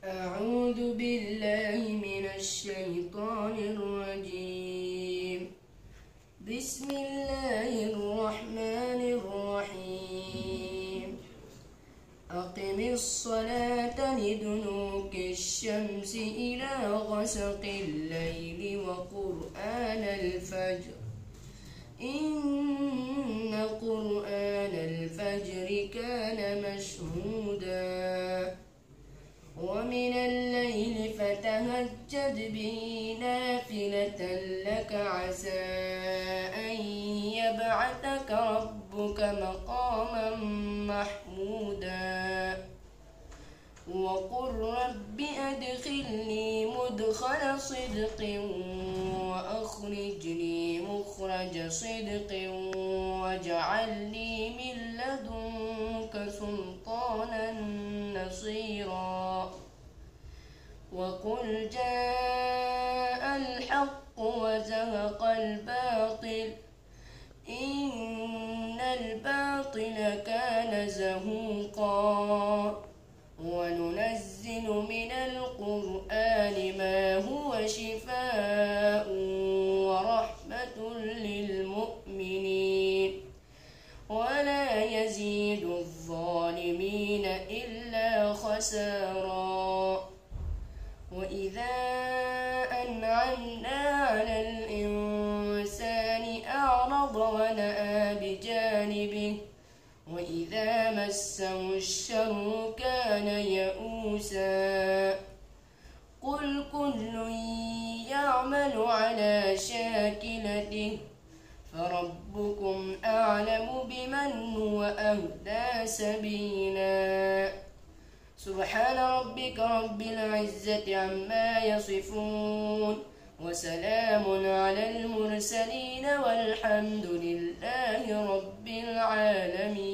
أعوذ بالله من الشيطان الرجيم. بسم الله الرحمن الرحيم. أقم الصلاة لدلوك الشمس إلى غسق الليل وقرآن الفجر إن قرآن الفجر كان مشهودا ومن الليل فتهجد به نافلة لك عسى أن يبعثك ربك مقاما محمودا وقل رب أدخلني مدخل صدق وأخرجني مخرج صدق واجعل لي من لدنك سلطانا نصيرا وقل جاء الحق وزهق الباطل إن الباطل كان زهوقا وننزل من القرآن ما هو شفاء ورحمة للمؤمنين ولا يزيد الظالمين إلا خسارا وإذا أنعمنا على الإنسان أعرض ونأى بجانبه وإذا مسه الشر كان يئوسا قل كل يعمل على شاكلته فربكم أعلم بمن هو أهدى سبيلا سبحان ربك رب العزة عما يصفون وسلام على المرسلين والحمد لله رب العالمين.